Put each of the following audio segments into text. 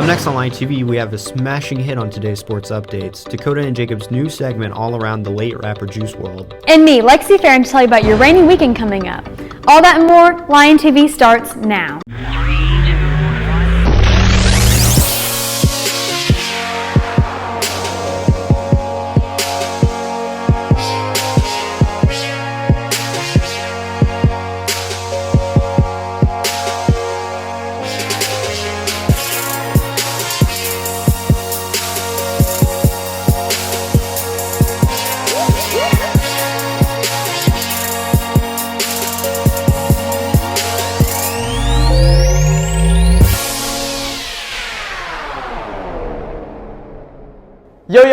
Up next on LTV, we have a smashing hit on today's sports updates, Dakota and Jacob's new segment all around the late rapper Juice WRLD. And me, Lexi Farron, to tell you about your rainy weekend coming up. All that and more, Lion TV starts now.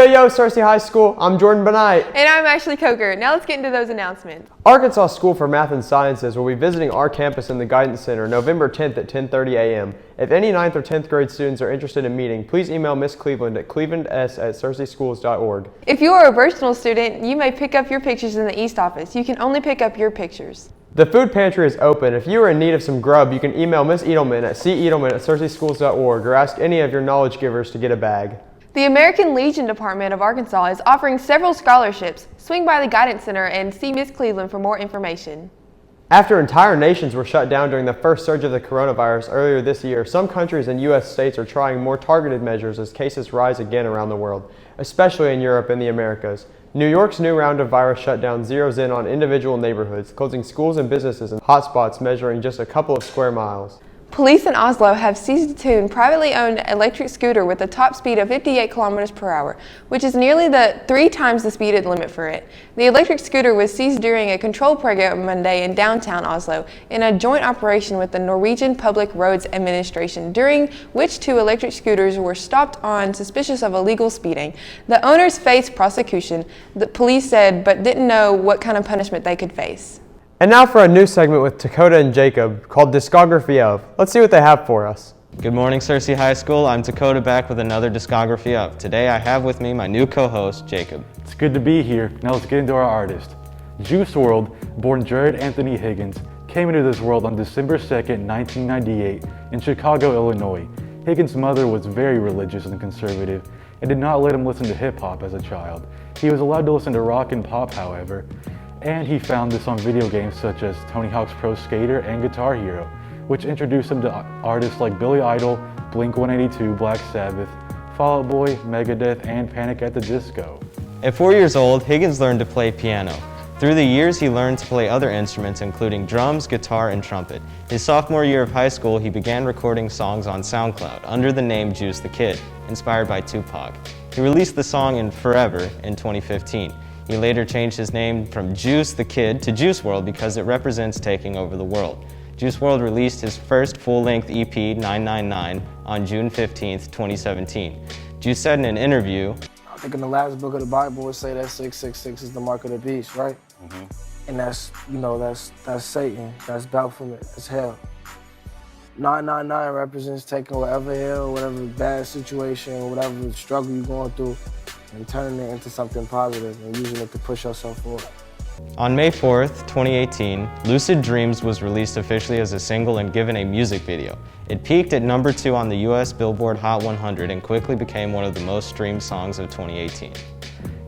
Yo, Searcy High School, I'm Jordan Benight. And I'm Ashley Coker. Now let's get into those announcements. Arkansas School for Math and Sciences will be visiting our campus in the Guidance Center November 10th at 10:30 a.m. If any 9th or 10th grade students are interested in meeting, please email Miss Cleveland at clevelands@searcyschools.org. If you are a Virginal student, you may pick up your pictures in the East office. You can only pick up your pictures. The food pantry is open. If you are in need of some grub, you can email Miss Edelman at cedelman@searcyschools.org or ask any of your knowledge givers to get a bag. The American Legion Department of Arkansas is offering several scholarships. Swing by the Guidance Center and see Miss Cleveland for more information. After entire nations were shut down during the first surge of the coronavirus earlier this year, some countries and U.S. states are trying more targeted measures as cases rise again around the world, especially in Europe and the Americas. New York's new round of virus shutdown zeroes in on individual neighborhoods, closing schools and businesses in hotspots measuring just a couple of square miles. Police in Oslo have seized a tuned, privately owned electric scooter with a top speed of 58 kilometers per hour, which is nearly 3 times the speed limit for it. The electric scooter was seized during a control program Monday in downtown Oslo in a joint operation with the Norwegian Public Roads Administration, during which 2 electric scooters were stopped on suspicious of illegal speeding. The owners faced prosecution, the police said, but didn't know what kind of punishment they could face. And now for a new segment with Dakota and Jacob called Discography of. Let's see what they have for us. Good morning, Searcy High School. I'm Dakota back with another Discography of. Today I have with me my new co-host, Jacob. It's good to be here. Now let's get into our artist. Juice WRLD, born Jared Anthony Higgins, came into this world on December 2nd, 1998 in Chicago, Illinois. Higgins' mother was very religious and conservative and did not let him listen to hip-hop as a child. He was allowed to listen to rock and pop, however, and he found this on video games such as Tony Hawk's Pro Skater and Guitar Hero, which introduced him to artists like Billy Idol, Blink-182, Black Sabbath, Fall Out Boy, Megadeth, and Panic! At the Disco. At 4 years old, Higgins learned to play piano. Through the years, he learned to play other instruments, including drums, guitar, and trumpet. His sophomore year of high school, he began recording songs on SoundCloud under the name Juice the Kid, inspired by Tupac. He released the song in Forever in 2015. He later changed his name from Juice the Kid to Juice WRLD because it represents taking over the world. Juice WRLD released his first full-length EP, 999, on June 15th, 2017. Juice said in an interview, I think in the last book of the Bible it say that 666 is the mark of the beast, right? And that's, that's Satan, that's Baphomet, that's hell. 999 represents taking whatever hell, whatever bad situation, whatever struggle you're going through, and turning it into something positive and using it to push yourself forward. On May 4th, 2018, Lucid Dreams was released officially as a single and given a music video. It peaked at number 2 on the US Billboard Hot 100 and quickly became one of the most streamed songs of 2018.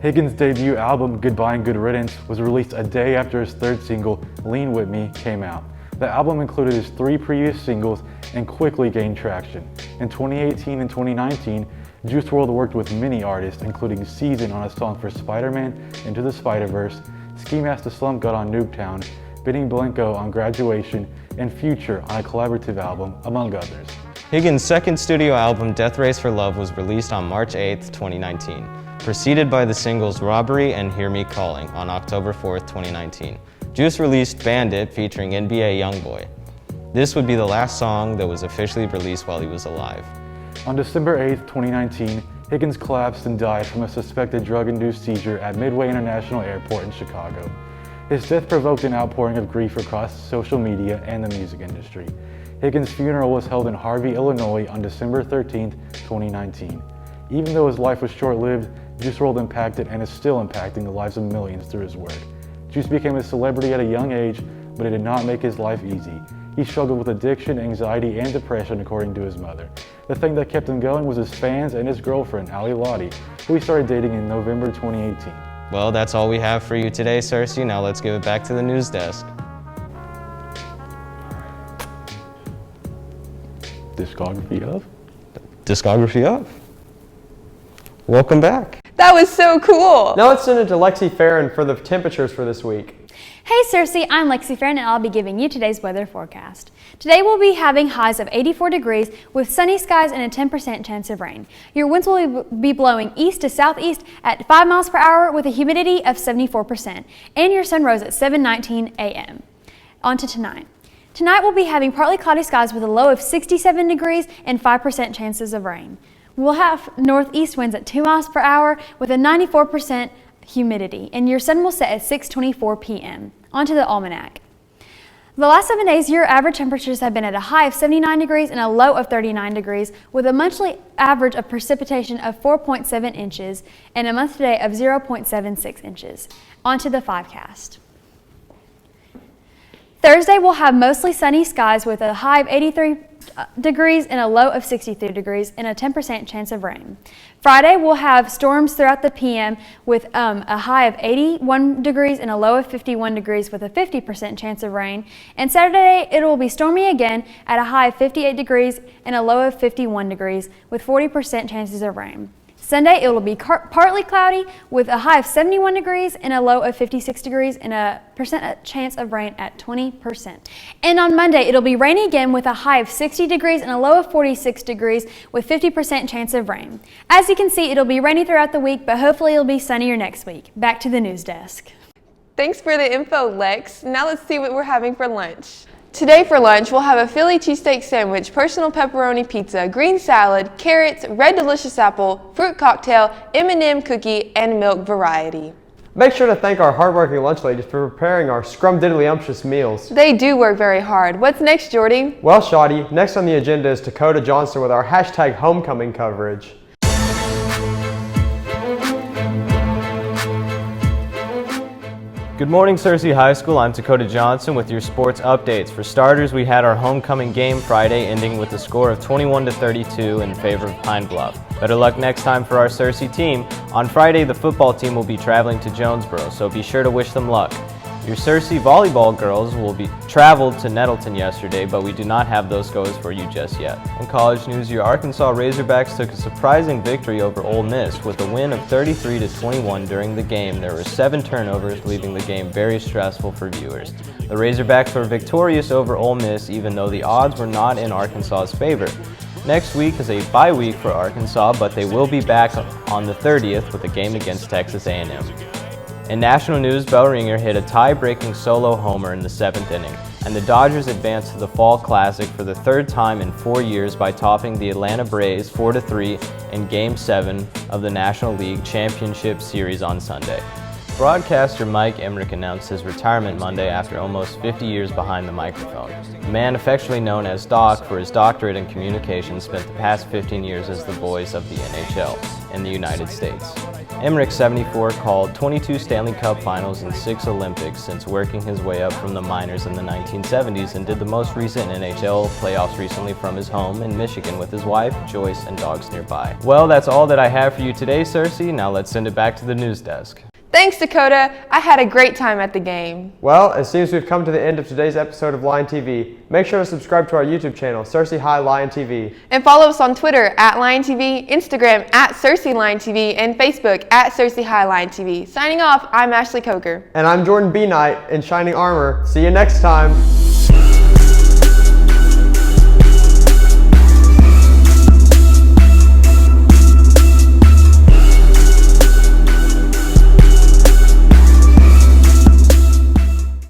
Higgins' debut album, Goodbye and Good Riddance, was released a day after his third single, Lean With Me, came out. The album included his 3 previous singles and quickly gained traction. In 2018 and 2019, Juice WRLD worked with many artists, including Season on a song for Spider-Man Into the Spider-Verse, Ski Master Slump God on Noobtown, Benny Blanco on Graduation, and Future on a collaborative album, among others. Higgins' second studio album, Death Race for Love, was released on March 8th, 2019, preceded by the singles Robbery and Hear Me Calling on October 4th, 2019. Juice released Bandit featuring NBA Youngboy. This would be the last song that was officially released while he was alive. On December 8th, 2019, Higgins collapsed and died from a suspected drug-induced seizure at Midway International Airport in Chicago. His death provoked an outpouring of grief across social media and the music industry. Higgins' funeral was held in Harvey, Illinois on December 13th, 2019. Even though his life was short-lived, Juice WRLD impacted and is still impacting the lives of millions through his work. Juice became a celebrity at a young age, but it did not make his life easy. He struggled with addiction, anxiety, and depression, according to his mother. The thing that kept him going was his fans and his girlfriend, Ali Lottie, who he started dating in November 2018. Well, that's all we have for you today, Cersei. Now let's give it back to the news desk. Discography of? Discography of. Welcome back. That was so cool. Now let's send it to Lexi Farron for the temperatures for this week. Hey Cersei, I'm Lexi Farron and I'll be giving you today's weather forecast. Today we'll be having highs of 84 degrees with sunny skies and a 10% chance of rain. Your winds will be blowing east to southeast at 5 miles per hour with a humidity of 74%. And your sun rose at 7:19 a.m. On to tonight. Tonight we'll be having partly cloudy skies with a low of 67 degrees and 5% chances of rain. We'll have northeast winds at 2 miles per hour with a 94% humidity, and your sun will set at 6:24 p.m. On to the almanac. The last 7 days, your average temperatures have been at a high of 79 degrees and a low of 39 degrees, with a monthly average of precipitation of 4.7 inches and a month today of 0.76 inches. On to the 5cast. Thursday, we'll have mostly sunny skies with a high of 83 degrees and a low of 63 degrees and a 10% chance of rain. Friday, we'll have storms throughout the PM with a high of 81 degrees and a low of 51 degrees with a 50% chance of rain. And Saturday, it will be stormy again at a high of 58 degrees and a low of 51 degrees with 40% chances of rain. Sunday, it will be partly cloudy with a high of 71 degrees and a low of 56 degrees and a chance of rain at 20%. And on Monday, it'll be rainy again with a high of 60 degrees and a low of 46 degrees with 50% chance of rain. As you can see, it'll be rainy throughout the week, but hopefully it'll be sunnier next week. Back to the news desk. Thanks for the info, Lex. Now let's see what we're having for lunch. Today for lunch, we'll have a Philly cheesesteak sandwich, personal pepperoni pizza, green salad, carrots, red delicious apple, fruit cocktail, M&M cookie, and milk variety. Make sure to thank our hardworking lunch ladies for preparing our scrumdiddlyumptious meals. They do work very hard. What's next, Jordy? Well, Shoddy, next on the agenda is Dakota Johnson with our hashtag homecoming coverage. Good morning, Cersei High School. I'm Dakota Johnson with your sports updates. For starters, we had our homecoming game Friday, ending with a score of 21-32 in favor of Pine Bluff. Better luck next time for our Cersei team. On Friday, the football team will be traveling to Jonesboro, so be sure to wish them luck. Your Cersei volleyball girls will be traveled to Nettleton yesterday, but we do not have those scores for you just yet. In college news, your Arkansas Razorbacks took a surprising victory over Ole Miss with a win of 33-21 during the game. There were 7 turnovers, leaving the game very stressful for viewers. The Razorbacks were victorious over Ole Miss, even though the odds were not in Arkansas's favor. Next week is a bye week for Arkansas, but they will be back on the 30th with a game against Texas A&M. In national news, Bell Ringer hit a tie-breaking solo homer in the 7th inning, and the Dodgers advanced to the Fall Classic for the 3rd time in 4 years by topping the Atlanta Braves 4-3 in Game 7 of the National League Championship Series on Sunday. Broadcaster Mike Emmerich announced his retirement Monday after almost 50 years behind the microphone. The man, affectionately known as Doc for his doctorate in communications, spent the past 15 years as the voice of the NHL in the United States. Emmerich, 74, called 22 Stanley Cup Finals and 6 Olympics since working his way up from the minors in the 1970s, and did the most recent NHL playoffs recently from his home in Michigan with his wife, Joyce, and dogs nearby. Well, that's all that I have for you today, Cersei. Now let's send it back to the news desk. Thanks, Dakota. I had a great time at the game. Well, it seems we've come to the end of today's episode of Lion TV. Make sure to subscribe to our YouTube channel, Cersei High Lion TV. And follow us on Twitter at Lion TV, Instagram at Cersei Lion TV, and Facebook at Cersei High Lion TV. Signing off, I'm Ashley Coker. And I'm Jordan B. Knight in Shining Armor. See you next time.